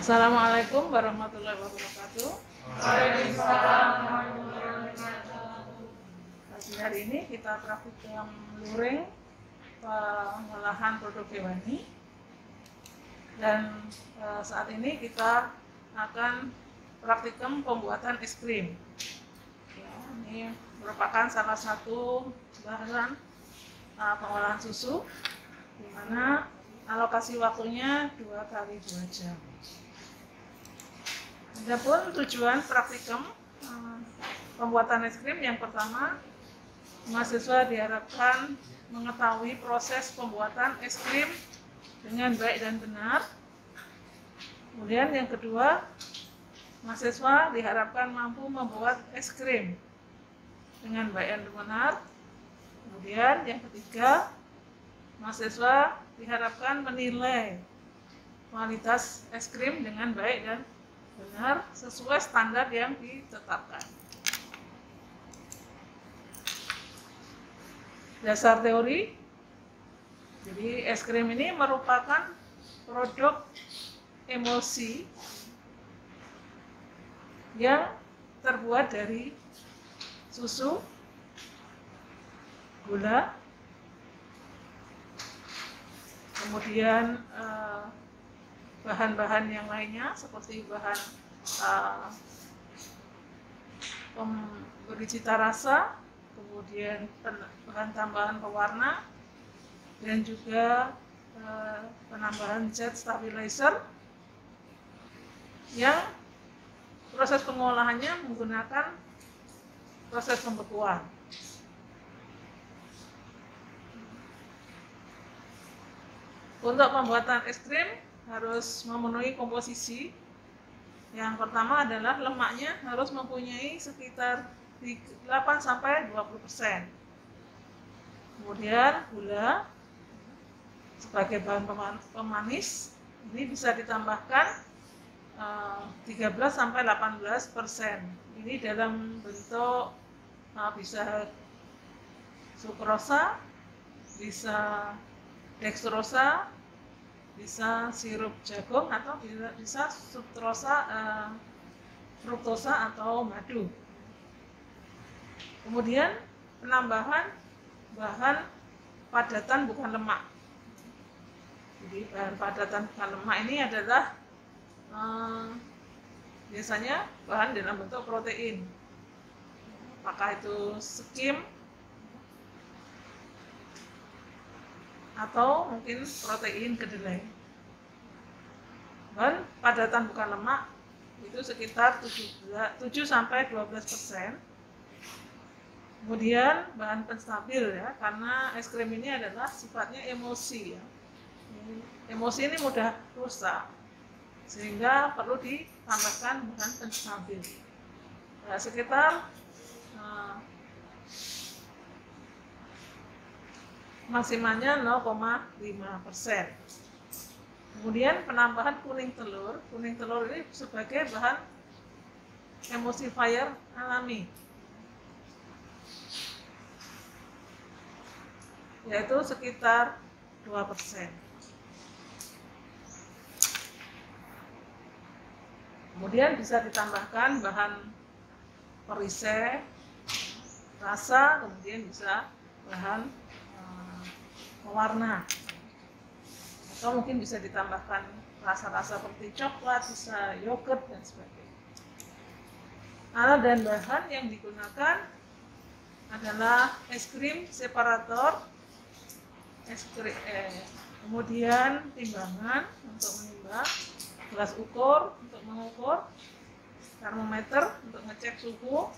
Assalamualaikum warahmatullahi wabarakatuh. Waalaikumsalam warahmatullahi wabarakatuh. Pagi hari ini kita praktikum luring pengolahan produk hewani, dan saat ini kita akan praktikum pembuatan es krim. Ya, ini merupakan salah satu bahan pengolahan susu, di mana alokasi waktunya 2 kali 2 jam. Adapun tujuan praktikum pembuatan es krim, yang pertama, mahasiswa diharapkan mengetahui proses pembuatan es krim dengan baik dan benar. Kemudian yang kedua, mahasiswa diharapkan mampu membuat es krim dengan baik dan benar. Kemudian yang ketiga, mahasiswa diharapkan menilai kualitas es krim dengan baik dan benar sesuai standar yang ditetapkan. Dasar teori, jadi es krim ini merupakan produk emulsi yang terbuat dari susu, gula, kemudian bahan-bahan yang lainnya seperti bahan pemberi cita rasa, kemudian bahan tambahan pewarna, dan juga penambahan zat stabilizer yang proses pengolahannya menggunakan proses pembekuan. Untuk pembuatan es krim harus memenuhi komposisi. Yang pertama adalah lemaknya harus mempunyai sekitar 8-20%. Kemudian gula sebagai bahan pemanis ini bisa ditambahkan 13-18%. Ini dalam bentuk bisa sukrosa, bisa dextrosa, bisa sirup jagung, atau bisa fruktosa atau madu. Kemudian penambahan bahan padatan bukan lemak. Jadi bahan padatan bukan lemak ini adalah biasanya bahan dalam bentuk protein, apakah itu skim atau mungkin protein kedelai. Bahan padatan bukan lemak itu sekitar 7-12%. Kemudian bahan penstabil, ya, karena es krim ini adalah sifatnya emulsi, ya. Emulsi ini mudah rusak, sehingga perlu ditambahkan bahan penstabil. Sekitar maksimalnya 0,5%. Kemudian penambahan kuning telur. Kuning telur ini sebagai bahan emulsifier alami, yaitu sekitar 2%. Kemudian bisa ditambahkan bahan perisai rasa, kemudian bisa bahan pewarna, atau mungkin bisa ditambahkan rasa-rasa seperti coklat, bisa yogurt dan sebagainya. Alat dan bahan yang digunakan adalah es krim separator, kemudian timbangan untuk menimbang, gelas ukur untuk mengukur, termometer untuk ngecek suhu,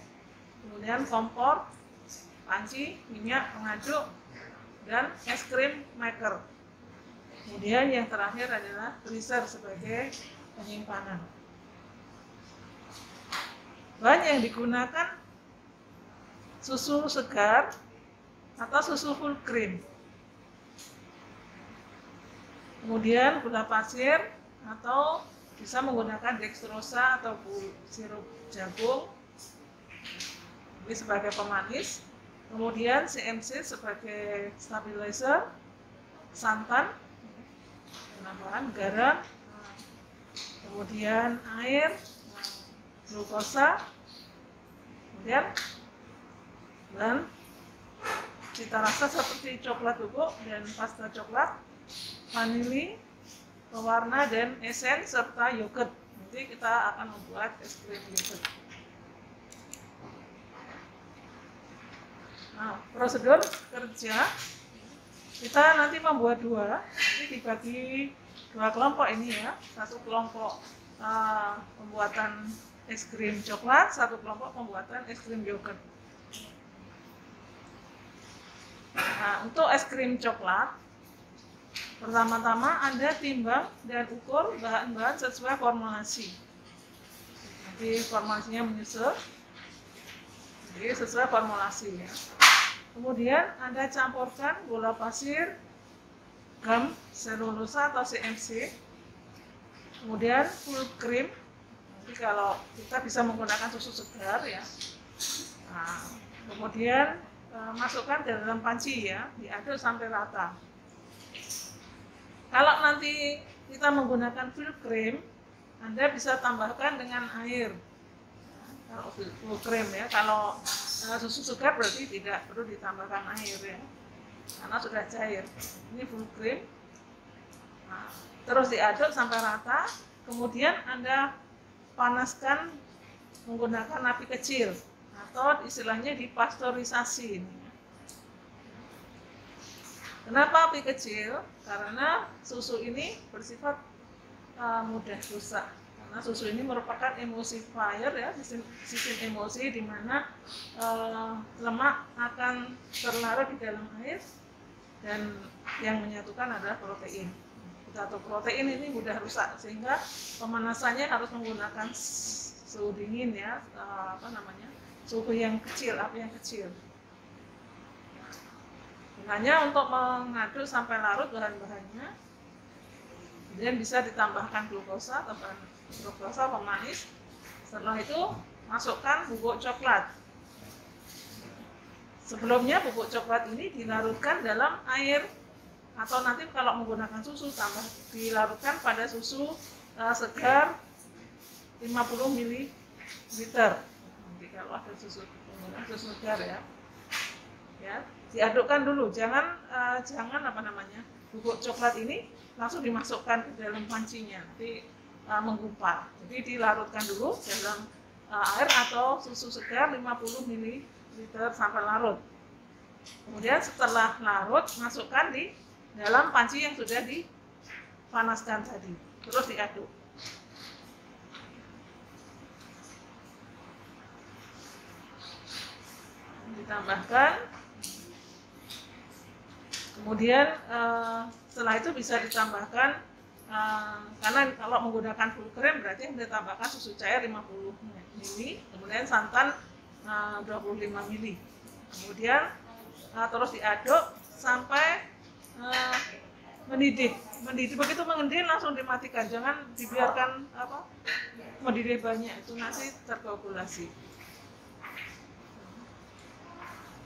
kemudian kompor, panci, minyak pengaduk, dan es krim maker. Kemudian yang terakhir adalah freezer sebagai penyimpanan. Bahan yang digunakan susu segar atau susu full cream, kemudian gula pasir, atau bisa menggunakan dextrosa atau sirup jagung ini sebagai pemanis, kemudian CMC sebagai stabilizer, santan, penambahan garam, kemudian air, glukosa, kemudian dan cita rasa seperti coklat bubuk dan pasta coklat, vanili, pewarna dan esen serta yogurt. Nanti kita akan membuat es krim yogurt. Nah, prosedur kerja kita nanti membuat dua, nanti dibagi dua kelompok ini ya, satu kelompok pembuatan es krim coklat, satu kelompok pembuatan es krim yogurt. Nah, untuk es krim coklat, pertama-tama Anda timbang dan ukur bahan-bahan sesuai formulasi. Jadi formulasinya menyusul, jadi sesuai formulasi ya. Kemudian Anda campurkan gula pasir, gam selulosa atau CMC, kemudian full cream. Nanti kalau kita bisa menggunakan susu segar ya. Nah, kemudian masukkan ke dalam panci ya, diaduk sampai rata. Kalau nanti kita menggunakan full cream, Anda bisa tambahkan dengan air. Kalau full cream ya, kalau susu segar berarti tidak perlu ditambahkan air ya, karena sudah cair. Ini full cream. Nah, terus diaduk sampai rata, kemudian Anda panaskan menggunakan api kecil atau istilahnya dipasteurisasi. Kenapa api kecil? Karena susu ini bersifat mudah rusak. Karena susu ini merupakan emulsifier ya, sistem emosi di mana lemak akan terlarut di dalam air dan yang menyatukan adalah protein. Atau protein ini mudah rusak sehingga pemanasannya harus menggunakan suhu dingin ya, suhu yang kecil, api yang kecil. Hanya untuk mengaduk sampai larut bahan-bahannya, kemudian bisa ditambahkan glukosa atau glukosa pemanis. Setelah itu masukkan bubuk coklat. Sebelumnya bubuk coklat ini dilarutkan dalam air atau nanti kalau menggunakan susu tambah dilarutkan pada susu segar 50 ml. Nanti kalau ada susu segar ya, diadukkan dulu. Jangan bubuk coklat ini langsung dimasukkan ke dalam pancinya, nanti menggumpal. Jadi dilarutkan dulu dalam air atau susu segar 50 ml sampai larut. Kemudian setelah larut, masukkan di dalam panci yang sudah dipanaskan tadi. Terus diaduk. Ditambahkan. Kemudian setelah itu bisa ditambahkan, karena kalau menggunakan full cream berarti yang ditambahkan susu cair 50 ml, kemudian santan 25 ml. Kemudian terus diaduk sampai mendidih. Begitu mendidih langsung dimatikan, jangan dibiarkan mendidih banyak, itu nanti terkoagulasi.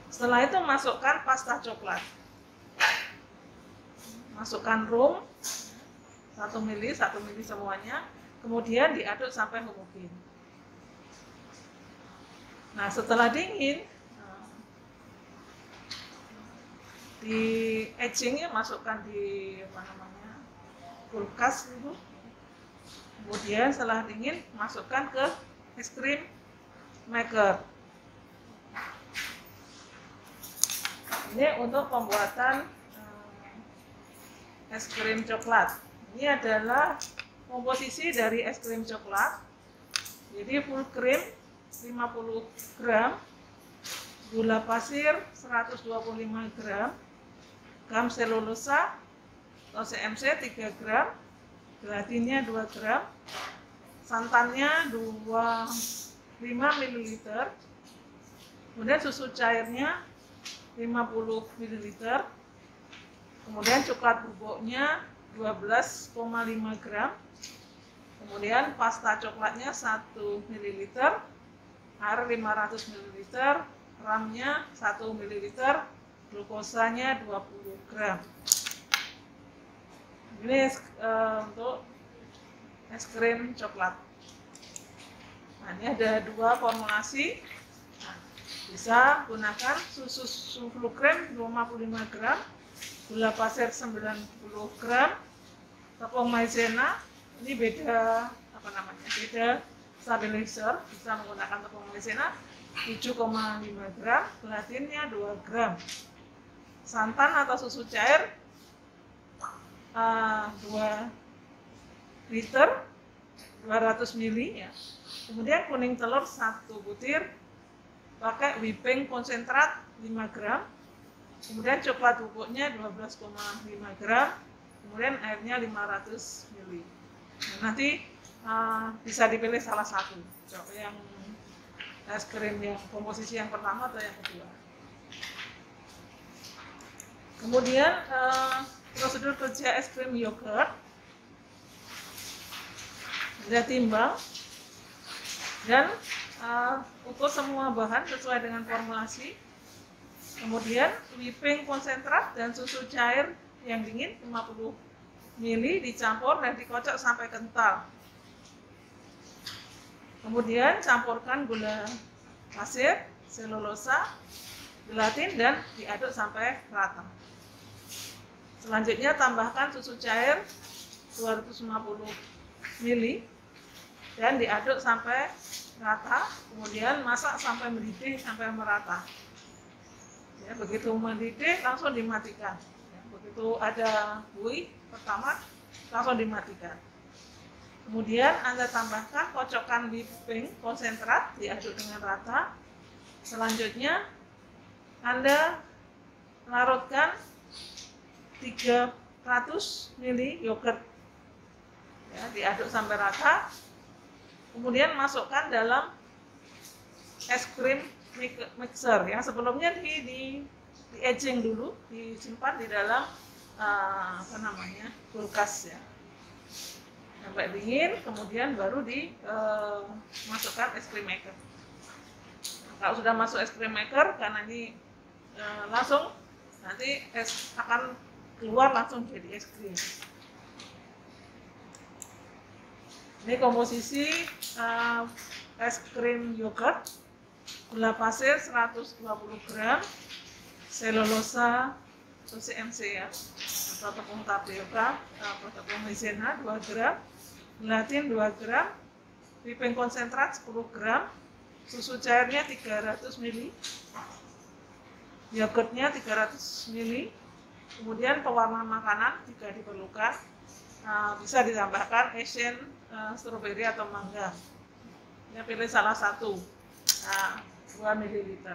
Setelah itu masukkan pasta coklat. Masukkan rum 1 ml semuanya, kemudian diaduk sampai homogen. Nah, setelah dingin, di etchingnya masukkan di kulkas itu. Kemudian setelah dingin masukkan ke es krim maker. Ini untuk pembuatan es krim coklat. Ini adalah komposisi dari es krim coklat. Jadi full cream 50 gram, gula pasir 125 gram, gam selulosa atau CMC 3 gram, gelatinnya 2 gram, santannya 25 ml, kemudian susu cairnya 50 ml, kemudian coklat bubuknya 12,5 gram, kemudian pasta coklatnya 1 ml, air 500 ml, ramnya 1 ml, glukosanya 20 gram. Ini untuk es krim coklat. Nah, ini ada dua formulasi. Nah, bisa gunakan susu full cream 55 gram, gula pasir 90 gram, tepung maizena. Ini beda beda stabilizer. Bisa menggunakan tepung maizena 7,5 gram, gelatinnya 2 gram, santan atau susu cair 2 liter 200 ml ya. Kemudian kuning telur 1 butir, pakai whipping konsentrat 5 gram, kemudian coklat bubuknya 12,5 gram, kemudian airnya 500 ml. Nah, nanti bisa dipilih salah satu, yang es krim yang komposisi yang pertama atau yang kedua. Kemudian prosedur kerja es krim yogurt, ada timbang dan ukur semua bahan sesuai dengan formulasi. Kemudian whipping konsentrat dan susu cair yang dingin 50 ml dicampur dan dikocok sampai kental. Kemudian campurkan gula pasir, selulosa, gelatin dan diaduk sampai rata. Selanjutnya tambahkan susu cair 250 ml dan diaduk sampai rata. Kemudian masak sampai mendidih sampai merata. Ya, begitu mendidih langsung dimatikan. Ya, begitu ada buih pertama langsung dimatikan. Kemudian Anda tambahkan kocokan whipping konsentrat, diaduk dengan rata. Selanjutnya Anda larutkan 300 ml yogurt, ya, diaduk sampai rata. Kemudian masukkan dalam es krim mixer. Ya, sebelumnya di aging dulu, disimpan di dalam kulkas ya, sampai dingin, kemudian baru dimasukkan es krim maker. Kalau sudah masuk es krim maker, karena ini langsung nanti es akan keluar langsung jadi es krim. Ini komposisi es krim yogurt, gula pasir 120 gram, selulosa atau CMC ya, atau tepung tapioka atau tepung maizena 2 gram, gelatin 2 gram, whipping konsentrat 10 gram, susu cairnya 300 ml, yogurtnya 300 ml, kemudian pewarna makanan jika diperlukan, bisa ditambahkan esen stroberi atau mangga. Ya, pilih salah satu, 2 ml.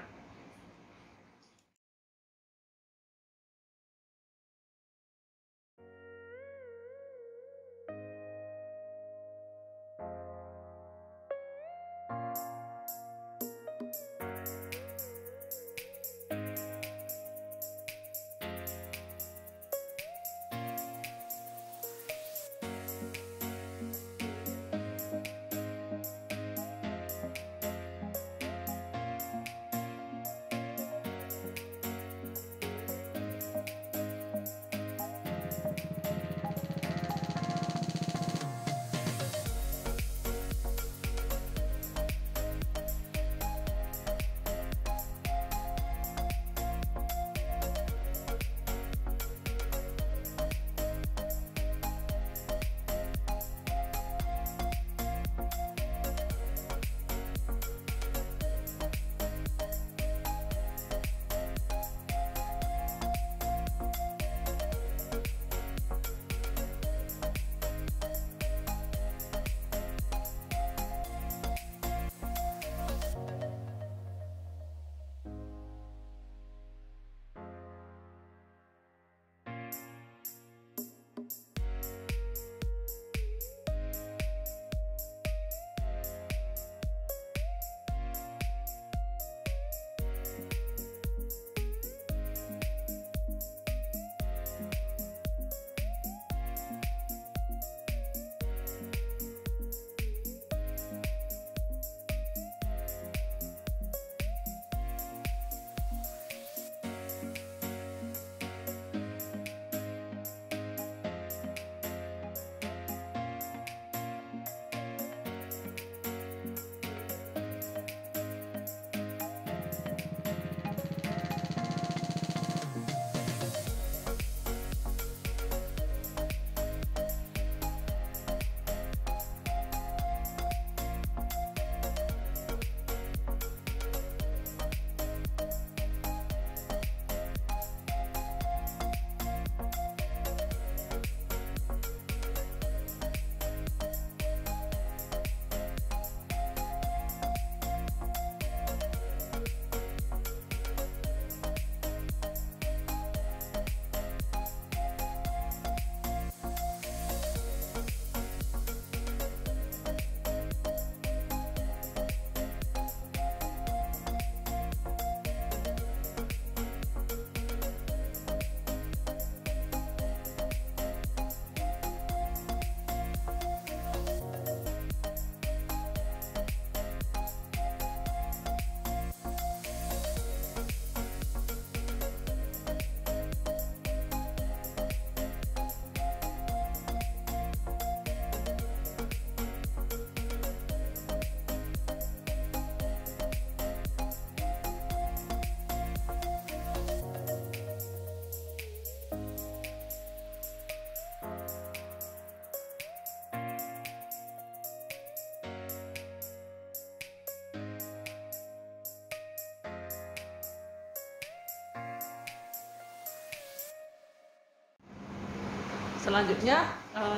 Selanjutnya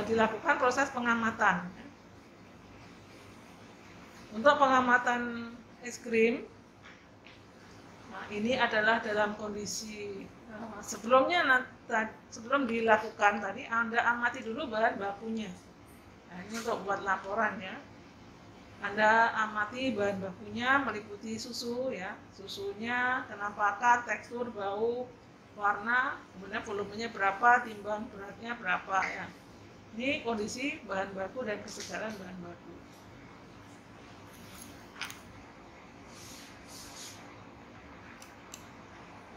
dilakukan proses pengamatan. Untuk pengamatan es krim, nah ini adalah dalam kondisi sebelum dilakukan tadi Anda amati dulu bahan bakunya. Nah, ini untuk buat laporan ya. Anda amati bahan bakunya meliputi susu ya, susunya, kenampakan, tekstur, bau, warna, kemudian volumenya berapa, timbang beratnya berapa ya. Ini kondisi bahan baku dan kesegaran bahan baku.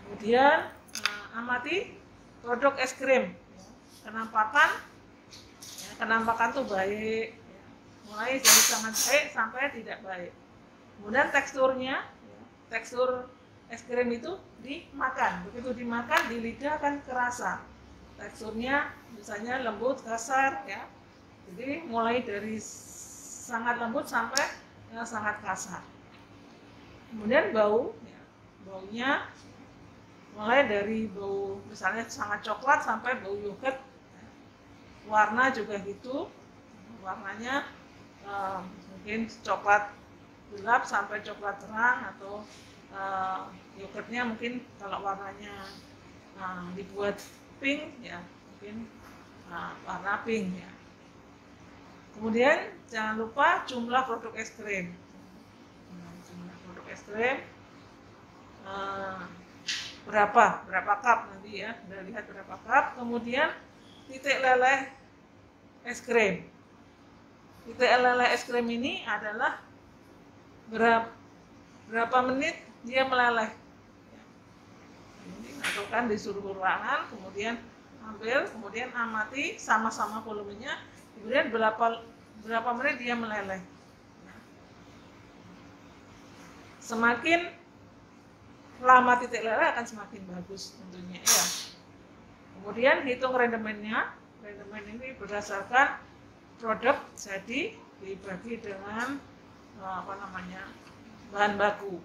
Kemudian amati produk es krim, kenampakan, ya, kenampakan tuh baik, ya, mulai dari sangat baik sampai tidak baik. Kemudian teksturnya, ya, tekstur es krim itu dimakan, begitu dimakan di lidah akan kerasa. Teksturnya misalnya lembut, kasar, ya. Jadi mulai dari sangat lembut sampai sangat kasar. Kemudian bau, ya, baunya mulai dari bau misalnya sangat coklat sampai bau yogurt. Warna juga gitu, warnanya mungkin coklat gelap sampai coklat terang, atau yogurtnya mungkin kalau warnanya dibuat pink ya mungkin warna pink ya. Kemudian jangan lupa jumlah produk es krim. Jumlah produk es krim berapa cup nanti ya, udah lihat berapa cup. Kemudian titik leleh es krim. Titik leleh es krim ini adalah berapa menit dia meleleh. Ini masukkan di suhu ruangan, kemudian ambil, kemudian amati sama-sama volumenya, kemudian berapa menit dia meleleh. Semakin lama titik leleh akan semakin bagus tentunya ya. Kemudian hitung rendemennya. Rendemen ini berdasarkan produk jadi dibagi dengan bahan baku.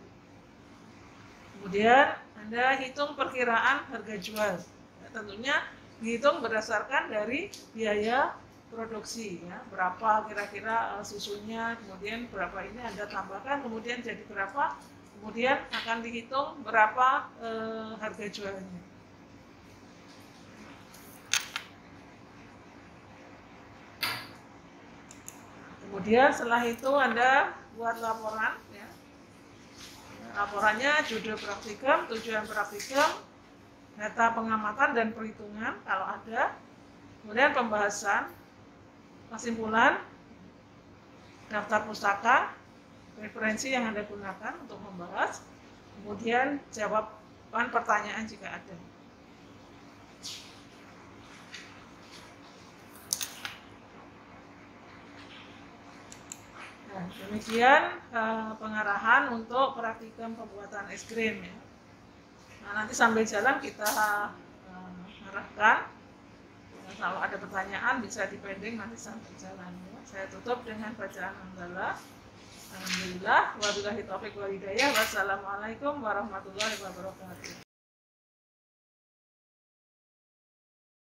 Kemudian Anda hitung perkiraan harga jual. Ya, tentunya dihitung berdasarkan dari biaya produksi ya, berapa kira-kira susunya, kemudian berapa ini Anda tambahkan, kemudian jadi berapa. Kemudian akan dihitung berapa harga jualnya. Kemudian setelah itu Anda buat laporan. Ya. Laporannya judul praktikum, tujuan praktikum, data pengamatan dan perhitungan kalau ada. Kemudian pembahasan, kesimpulan, daftar pustaka, referensi yang Anda gunakan untuk membahas, kemudian jawaban pertanyaan jika ada. Nah, demikian pengarahan untuk praktikum pembuatan es krim ya. Nah, nanti sambil jalan kita arahkan. Kalau ada pertanyaan bisa dipending nanti sambil jalan ya. Saya tutup dengan bacaan hamdalah. Alhamdulillah, wabillahi taufiq wal hidayah. Wassalamualaikum warahmatullahi wabarakatuh.